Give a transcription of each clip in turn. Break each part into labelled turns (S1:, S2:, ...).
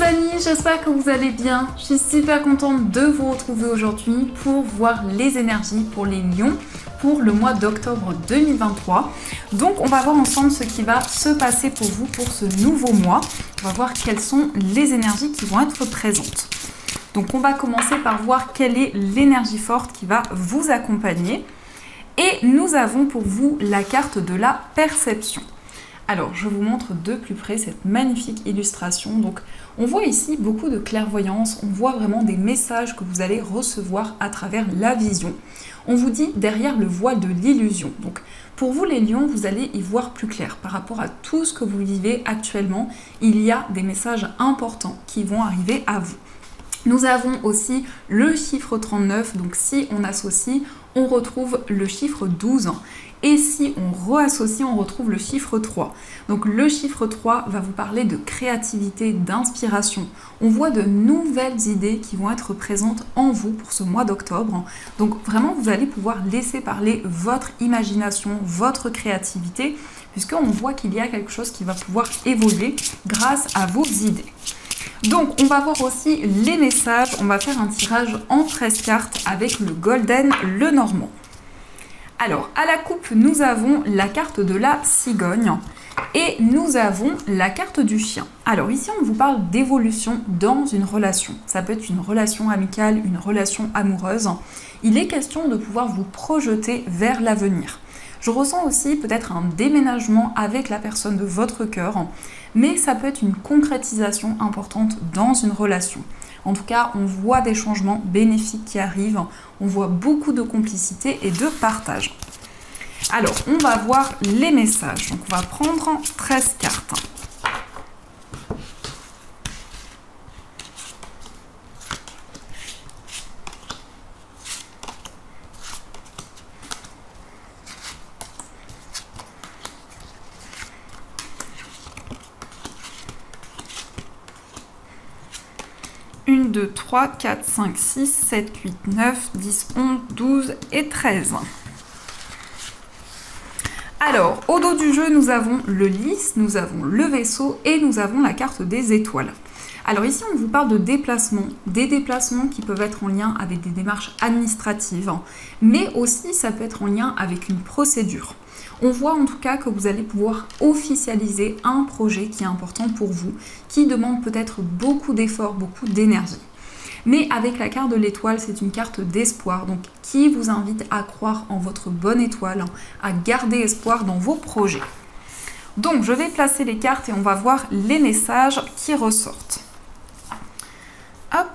S1: amis, j'espère que vous allez bien. Je suis super contente de vous retrouver aujourd'hui pour voir les énergies pour les lions pour le mois d'octobre 2023. Donc on va voir ensemble ce qui va se passer pour vous pour ce nouveau mois. On va voir quelles sont les énergies qui vont être présentes. Donc on va commencer par voir quelle est l'énergie forte qui va vous accompagner. Et nous avons pour vous la carte de la perception. Alors, je vous montre de plus près cette magnifique illustration. Donc, on voit ici beaucoup de clairvoyance, on voit vraiment des messages que vous allez recevoir à travers la vision. On vous dit derrière le voile de l'illusion. Donc, pour vous les lions, vous allez y voir plus clair. Par rapport à tout ce que vous vivez actuellement, il y a des messages importants qui vont arriver à vous. Nous avons aussi le chiffre 39, donc si on associe, on retrouve le chiffre 12. Et si on réassocie, on retrouve le chiffre 3. Donc le chiffre 3 va vous parler de créativité, d'inspiration. On voit de nouvelles idées qui vont être présentes en vous pour ce mois d'octobre. Donc vraiment, vous allez pouvoir laisser parler votre imagination, votre créativité, puisqu'on voit qu'il y a quelque chose qui va pouvoir évoluer grâce à vos idées. Donc, on va voir aussi les messages. On va faire un tirage en 13 cartes avec le Golden, le Normand. Alors, à la coupe, nous avons la carte de la cigogne et nous avons la carte du chien. Alors ici, on vous parle d'évolution dans une relation. Ça peut être une relation amicale, une relation amoureuse. Il est question de pouvoir vous projeter vers l'avenir. Je ressens aussi peut-être un déménagement avec la personne de votre cœur, mais ça peut être une concrétisation importante dans une relation. En tout cas, on voit des changements bénéfiques qui arrivent, on voit beaucoup de complicité et de partage. Alors, on va voir les messages. Donc, on va prendre 13 cartes. « 1, 2, 3, 4, 5, 6, 7, 8, 9, 10, 11, 12 et 13. » Alors, au dos du jeu, nous avons le lys, nous avons le vaisseau et nous avons la carte des étoiles. Alors ici, on vous parle de déplacements, des déplacements qui peuvent être en lien avec des démarches administratives, mais aussi ça peut être en lien avec une procédure. On voit en tout cas que vous allez pouvoir officialiser un projet qui est important pour vous, qui demande peut-être beaucoup d'efforts, beaucoup d'énergie. Mais avec la carte de l'étoile, c'est une carte d'espoir, donc qui vous invite à croire en votre bonne étoile, à garder espoir dans vos projets. Donc je vais placer les cartes et on va voir les messages qui ressortent. Hop.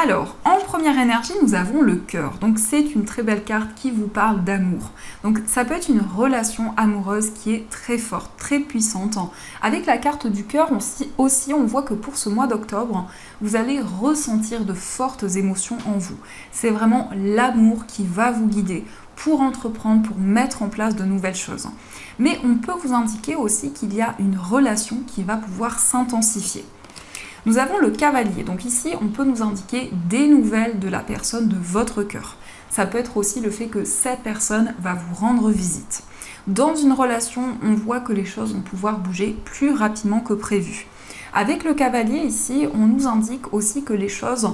S1: Alors, en première énergie, nous avons le cœur. Donc, c'est une très belle carte qui vous parle d'amour. Donc, ça peut être une relation amoureuse qui est très forte, très puissante. Avec la carte du cœur, aussi, on voit que pour ce mois d'octobre, vous allez ressentir de fortes émotions en vous. C'est vraiment l'amour qui va vous guider pour entreprendre, pour mettre en place de nouvelles choses. Mais on peut vous indiquer aussi qu'il y a une relation qui va pouvoir s'intensifier. Nous avons le cavalier, donc ici on peut nous indiquer des nouvelles de la personne de votre cœur. Ça peut être aussi le fait que cette personne va vous rendre visite. Dans une relation, on voit que les choses vont pouvoir bouger plus rapidement que prévu. Avec le cavalier ici, on nous indique aussi que les choses,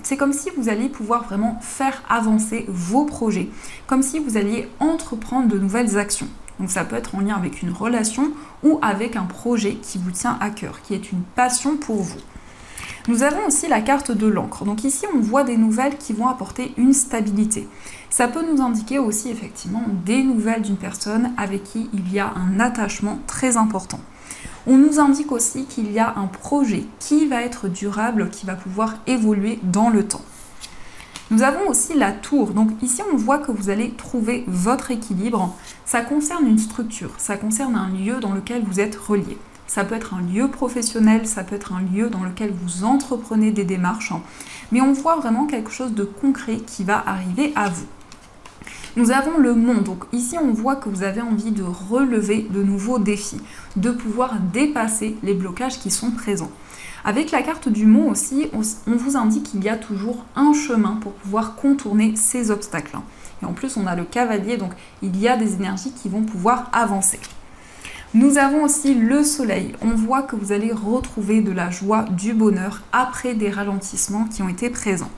S1: c'est comme si vous alliez pouvoir vraiment faire avancer vos projets, comme si vous alliez entreprendre de nouvelles actions. Donc ça peut être en lien avec une relation ou avec un projet qui vous tient à cœur, qui est une passion pour vous. Nous avons aussi la carte de l'encre. Donc ici, on voit des nouvelles qui vont apporter une stabilité. Ça peut nous indiquer aussi effectivement des nouvelles d'une personne avec qui il y a un attachement très important. On nous indique aussi qu'il y a un projet qui va être durable, qui va pouvoir évoluer dans le temps. Nous avons aussi la tour. Donc ici, on voit que vous allez trouver votre équilibre. Ça concerne une structure, ça concerne un lieu dans lequel vous êtes relié. Ça peut être un lieu professionnel, ça peut être un lieu dans lequel vous entreprenez des démarches. Mais on voit vraiment quelque chose de concret qui va arriver à vous. Nous avons le monde. Donc ici, on voit que vous avez envie de relever de nouveaux défis, de pouvoir dépasser les blocages qui sont présents. Avec la carte du mont aussi, on vous indique qu'il y a toujours un chemin pour pouvoir contourner ces obstacles. Et en plus, on a le cavalier, donc il y a des énergies qui vont pouvoir avancer. Nous avons aussi le soleil. On voit que vous allez retrouver de la joie, du bonheur après des ralentissements qui ont été présents.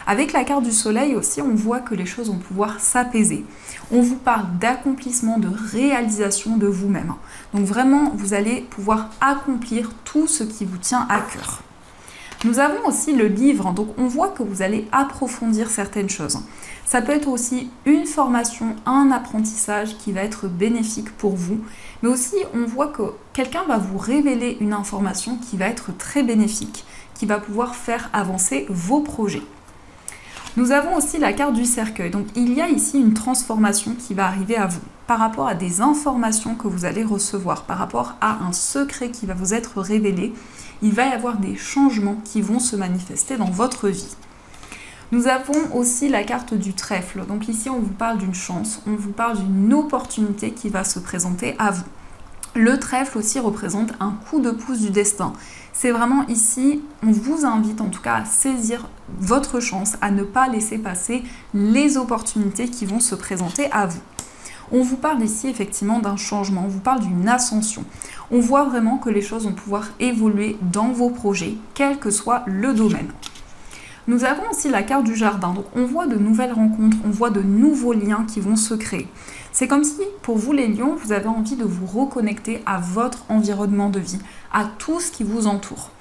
S1: Avec la carte du soleil aussi, on voit que les choses vont pouvoir s'apaiser. On vous parle d'accomplissement, de réalisation de vous-même. Donc vraiment, vous allez pouvoir accomplir tout ce qui vous tient à cœur. Nous avons aussi le livre, donc on voit que vous allez approfondir certaines choses. Ça peut être aussi une formation, un apprentissage qui va être bénéfique pour vous, mais aussi on voit que quelqu'un va vous révéler une information qui va être très bénéfique, qui va pouvoir faire avancer vos projets. Nous avons aussi la carte du cercueil, donc il y a ici une transformation qui va arriver à vous par rapport à des informations que vous allez recevoir, par rapport à un secret qui va vous être révélé. Il va y avoir des changements qui vont se manifester dans votre vie. Nous avons aussi la carte du trèfle, donc ici on vous parle d'une chance, on vous parle d'une opportunité qui va se présenter à vous. Le trèfle aussi représente un coup de pouce du destin. C'est vraiment ici, on vous invite en tout cas à saisir votre chance, à ne pas laisser passer les opportunités qui vont se présenter à vous. On vous parle ici effectivement d'un changement, on vous parle d'une ascension. On voit vraiment que les choses vont pouvoir évoluer dans vos projets, quel que soit le domaine. Nous avons aussi la carte du jardin, donc on voit de nouvelles rencontres, on voit de nouveaux liens qui vont se créer. C'est comme si, pour vous les lions, vous avez envie de vous reconnecter à votre environnement de vie, à tout ce qui vous entoure.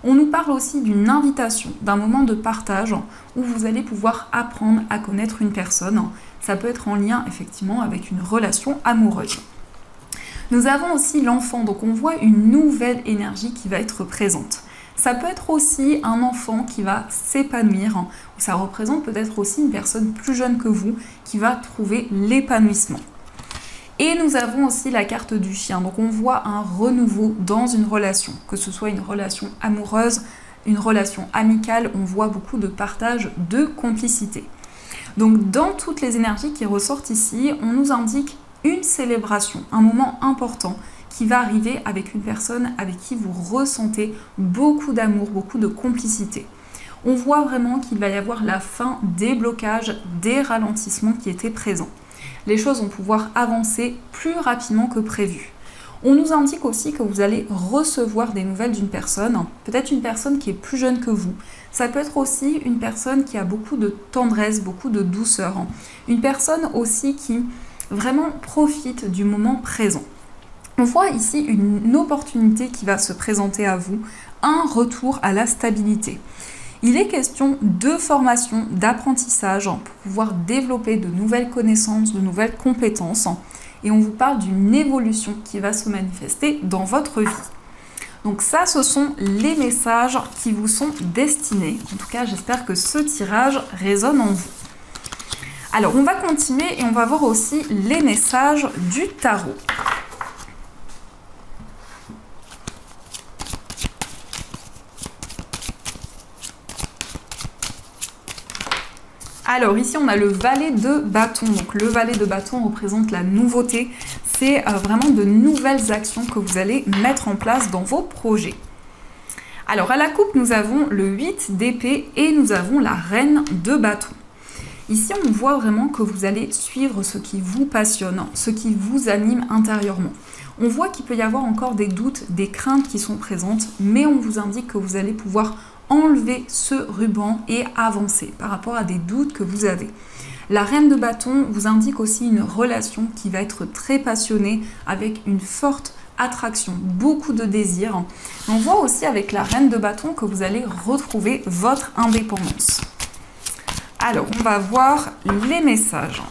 S1: On nous parle aussi d'une invitation, d'un moment de partage où vous allez pouvoir apprendre à connaître une personne. Ça peut être en lien effectivement avec une relation amoureuse. Nous avons aussi l'enfant, donc on voit une nouvelle énergie qui va être présente. Ça peut être aussi un enfant qui va s'épanouir, ou ça représente peut-être aussi une personne plus jeune que vous qui va trouver l'épanouissement. Et nous avons aussi la carte du chien, donc on voit un renouveau dans une relation, que ce soit une relation amoureuse, une relation amicale, on voit beaucoup de partage, de complicité. Donc dans toutes les énergies qui ressortent ici, on nous indique une célébration, un moment important qui va arriver avec une personne avec qui vous ressentez beaucoup d'amour, beaucoup de complicité. On voit vraiment qu'il va y avoir la fin des blocages, des ralentissements qui étaient présents. Les choses vont pouvoir avancer plus rapidement que prévu. On nous indique aussi que vous allez recevoir des nouvelles d'une personne, peut-être une personne qui est plus jeune que vous. Ça peut être aussi une personne qui a beaucoup de tendresse, beaucoup de douceur. Une personne aussi qui vraiment profite du moment présent. On voit ici une opportunité qui va se présenter à vous, un retour à la stabilité. Il est question de formation, d'apprentissage pour pouvoir développer de nouvelles connaissances, de nouvelles compétences. Et on vous parle d'une évolution qui va se manifester dans votre vie. Donc ça, ce sont les messages qui vous sont destinés. En tout cas, j'espère que ce tirage résonne en vous. Alors, on va continuer et on va voir aussi les messages du tarot. Alors ici on a le valet de bâton, donc le valet de bâton représente la nouveauté, c'est vraiment de nouvelles actions que vous allez mettre en place dans vos projets. Alors à la coupe nous avons le 8 d'épée et nous avons la reine de bâton. Ici on voit vraiment que vous allez suivre ce qui vous passionne, ce qui vous anime intérieurement. On voit qu'il peut y avoir encore des doutes, des craintes qui sont présentes, mais on vous indique que vous allez pouvoir enlever ce ruban et avancer par rapport à des doutes que vous avez. La reine de bâton vous indique aussi une relation qui va être très passionnée avec une forte attraction, beaucoup de désir. On voit aussi avec la reine de bâton que vous allez retrouver votre indépendance. Alors, on va voir les messages.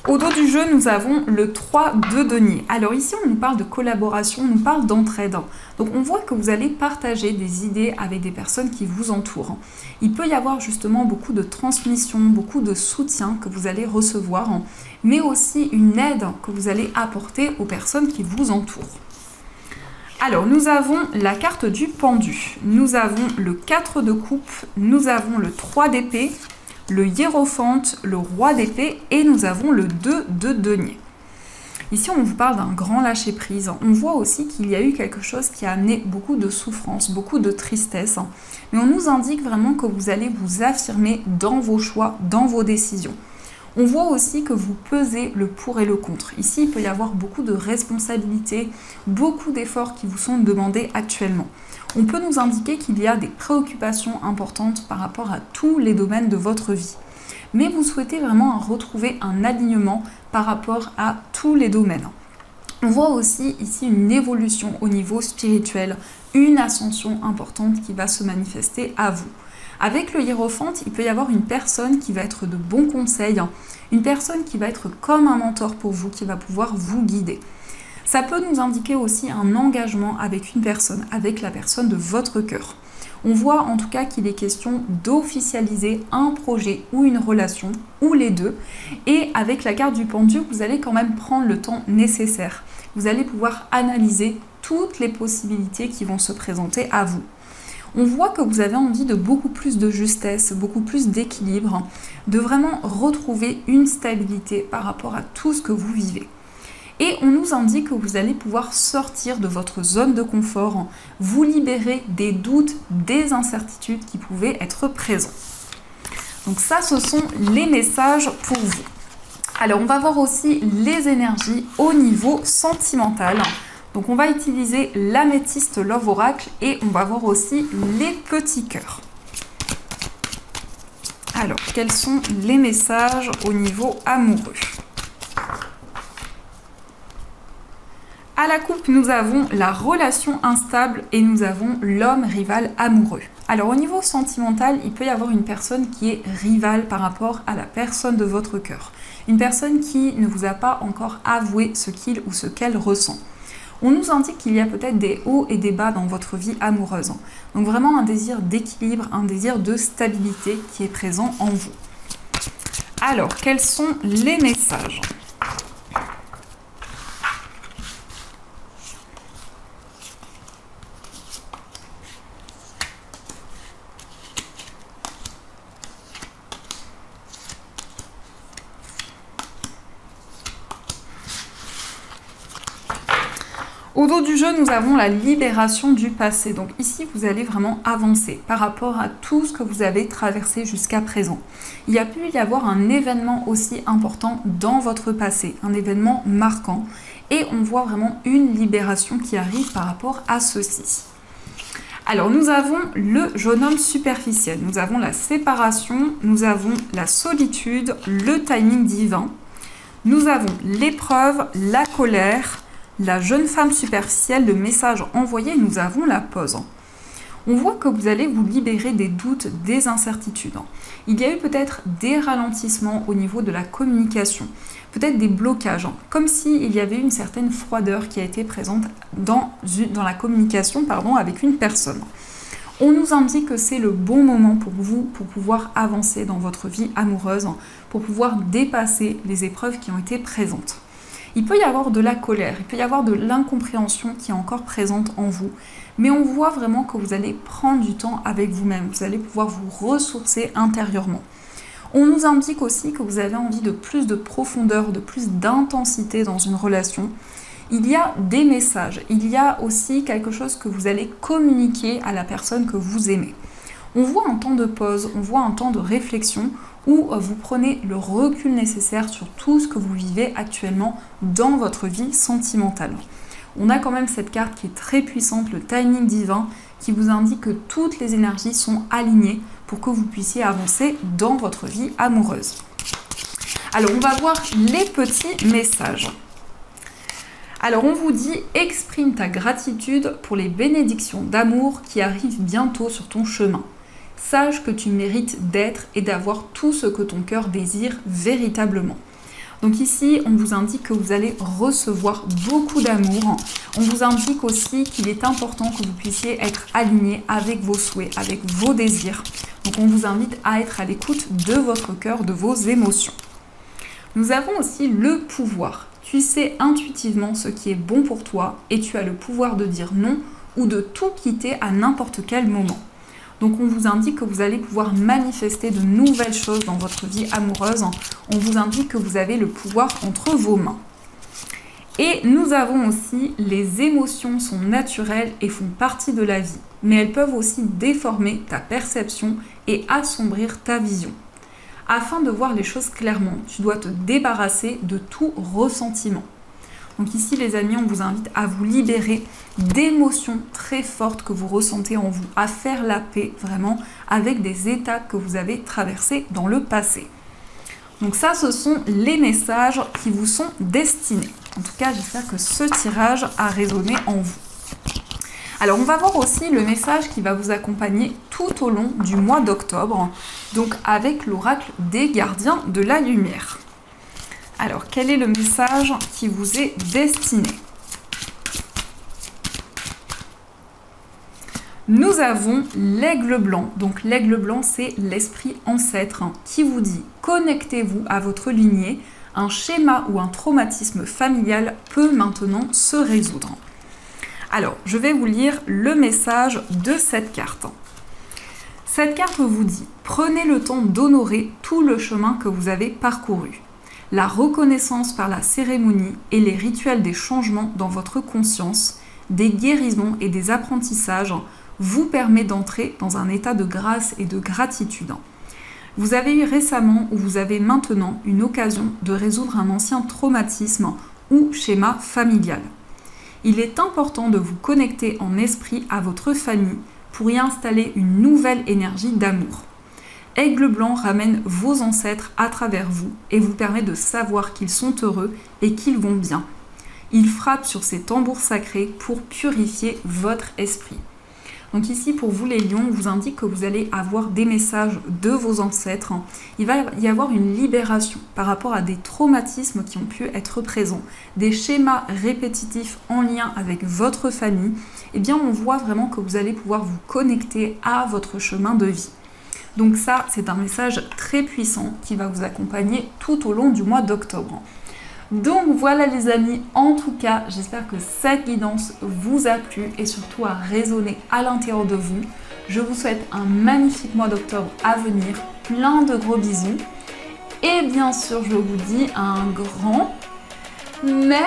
S1: Au dos du jeu, nous avons le 3 de denier. Alors ici, on nous parle de collaboration, on nous parle d'entraide. Donc on voit que vous allez partager des idées avec des personnes qui vous entourent. Il peut y avoir justement beaucoup de transmission, beaucoup de soutien que vous allez recevoir, mais aussi une aide que vous allez apporter aux personnes qui vous entourent. Alors, nous avons la carte du pendu, nous avons le 4 de coupe, nous avons le 3 d'épée, le hiérophante, le roi d'épée et nous avons le 2 de denier. Ici, on vous parle d'un grand lâcher-prise. On voit aussi qu'il y a eu quelque chose qui a amené beaucoup de souffrance, beaucoup de tristesse. Mais on nous indique vraiment que vous allez vous affirmer dans vos choix, dans vos décisions. On voit aussi que vous pesez le pour et le contre. Ici, il peut y avoir beaucoup de responsabilités, beaucoup d'efforts qui vous sont demandés actuellement. On peut nous indiquer qu'il y a des préoccupations importantes par rapport à tous les domaines de votre vie. Mais vous souhaitez vraiment retrouver un alignement par rapport à tous les domaines. On voit aussi ici une évolution au niveau spirituel, une ascension importante qui va se manifester à vous. Avec le hiérophante, il peut y avoir une personne qui va être de bons conseils, une personne qui va être comme un mentor pour vous, qui va pouvoir vous guider. Ça peut nous indiquer aussi un engagement avec une personne, avec la personne de votre cœur. On voit en tout cas qu'il est question d'officialiser un projet ou une relation, ou les deux. Et avec la carte du pendu, vous allez quand même prendre le temps nécessaire. Vous allez pouvoir analyser toutes les possibilités qui vont se présenter à vous. On voit que vous avez envie de beaucoup plus de justesse, beaucoup plus d'équilibre, de vraiment retrouver une stabilité par rapport à tout ce que vous vivez. Et on nous indique que vous allez pouvoir sortir de votre zone de confort, vous libérer des doutes, des incertitudes qui pouvaient être présents. Donc ça, ce sont les messages pour vous. Alors, on va voir aussi les énergies au niveau sentimental. Donc, on va utiliser l'améthyste Love Oracle et on va voir aussi les petits cœurs. Alors, quels sont les messages au niveau amoureux ? À la coupe, nous avons la relation instable et nous avons l'homme rival amoureux. Alors au niveau sentimental, il peut y avoir une personne qui est rivale par rapport à la personne de votre cœur. Une personne qui ne vous a pas encore avoué ce qu'il ou ce qu'elle ressent. On nous indique qu'il y a peut-être des hauts et des bas dans votre vie amoureuse. Donc vraiment un désir d'équilibre, un désir de stabilité qui est présent en vous. Alors, quels sont les messages ? Au dos du jeu, nous avons la libération du passé. Donc ici, vous allez vraiment avancer par rapport à tout ce que vous avez traversé jusqu'à présent. Il y a pu y avoir un événement aussi important dans votre passé, un événement marquant. Et on voit vraiment une libération qui arrive par rapport à ceci. Alors, nous avons le jeune homme superficiel. Nous avons la séparation, nous avons la solitude, le timing divin. Nous avons l'épreuve, la colère, la jeune femme superficielle, le message envoyé, nous avons la pause. On voit que vous allez vous libérer des doutes, des incertitudes. Il y a eu peut-être des ralentissements au niveau de la communication, peut-être des blocages, comme s'il y avait une certaine froideur qui a été présente dans la communication avec une personne. On nous indique que c'est le bon moment pour vous, pour pouvoir avancer dans votre vie amoureuse, pour pouvoir dépasser les épreuves qui ont été présentes. Il peut y avoir de la colère, il peut y avoir de l'incompréhension qui est encore présente en vous, mais on voit vraiment que vous allez prendre du temps avec vous-même, vous allez pouvoir vous ressourcer intérieurement. On nous indique aussi que vous avez envie de plus de profondeur, de plus d'intensité dans une relation. Il y a des messages, il y a aussi quelque chose que vous allez communiquer à la personne que vous aimez. On voit un temps de pause, on voit un temps de réflexion où vous prenez le recul nécessaire sur tout ce que vous vivez actuellement dans votre vie sentimentale. On a quand même cette carte qui est très puissante, le timing divin, qui vous indique que toutes les énergies sont alignées pour que vous puissiez avancer dans votre vie amoureuse. Alors, on va voir les petits messages. Alors, on vous dit « Exprime ta gratitude pour les bénédictions d'amour qui arrivent bientôt sur ton chemin. Sache que tu mérites d'être et d'avoir tout ce que ton cœur désire véritablement. » Donc ici, on vous indique que vous allez recevoir beaucoup d'amour. On vous indique aussi qu'il est important que vous puissiez être aligné avec vos souhaits, avec vos désirs. Donc on vous invite à être à l'écoute de votre cœur, de vos émotions. Nous avons aussi le pouvoir. Tu sais intuitivement ce qui est bon pour toi et tu as le pouvoir de dire non ou de tout quitter à n'importe quel moment. Donc on vous indique que vous allez pouvoir manifester de nouvelles choses dans votre vie amoureuse. On vous indique que vous avez le pouvoir entre vos mains. Et nous avons aussi les émotions sont naturelles et font partie de la vie, mais elles peuvent aussi déformer ta perception et assombrir ta vision. Afin de voir les choses clairement, tu dois te débarrasser de tout ressentiment. Donc ici les amis, on vous invite à vous libérer d'émotions très fortes que vous ressentez en vous, à faire la paix vraiment avec des états que vous avez traversés dans le passé. Donc ça, ce sont les messages qui vous sont destinés. En tout cas, j'espère que ce tirage a résonné en vous. Alors, on va voir aussi le message qui va vous accompagner tout au long du mois d'octobre, donc avec l'oracle des gardiens de la lumière. Alors, quel est le message qui vous est destiné? Nous avons l'aigle blanc. Donc l'aigle blanc, c'est l'esprit ancêtre qui vous dit « Connectez-vous à votre lignée. Un schéma ou un traumatisme familial peut maintenant se résoudre. » Alors, je vais vous lire le message de cette carte. Cette carte vous dit « Prenez le temps d'honorer tout le chemin que vous avez parcouru. La reconnaissance par la cérémonie et les rituels des changements dans votre conscience, des guérisons et des apprentissages vous permet d'entrer dans un état de grâce et de gratitude. Vous avez eu récemment ou vous avez maintenant une occasion de résoudre un ancien traumatisme ou schéma familial. Il est important de vous connecter en esprit à votre famille pour y installer une nouvelle énergie d'amour. Aigle blanc ramène vos ancêtres à travers vous et vous permet de savoir qu'ils sont heureux et qu'ils vont bien. Il frappe sur ces tambours sacrés pour purifier votre esprit. Donc ici, pour vous les lions, on vous indique que vous allez avoir des messages de vos ancêtres. Il va y avoir une libération par rapport à des traumatismes qui ont pu être présents, des schémas répétitifs en lien avec votre famille. Eh bien, on voit vraiment que vous allez pouvoir vous connecter à votre chemin de vie. Donc ça, c'est un message très puissant qui va vous accompagner tout au long du mois d'octobre. Donc voilà les amis, en tout cas, j'espère que cette guidance vous a plu et surtout a résonné à l'intérieur de vous. Je vous souhaite un magnifique mois d'octobre à venir, plein de gros bisous. Et bien sûr, je vous dis un grand merci.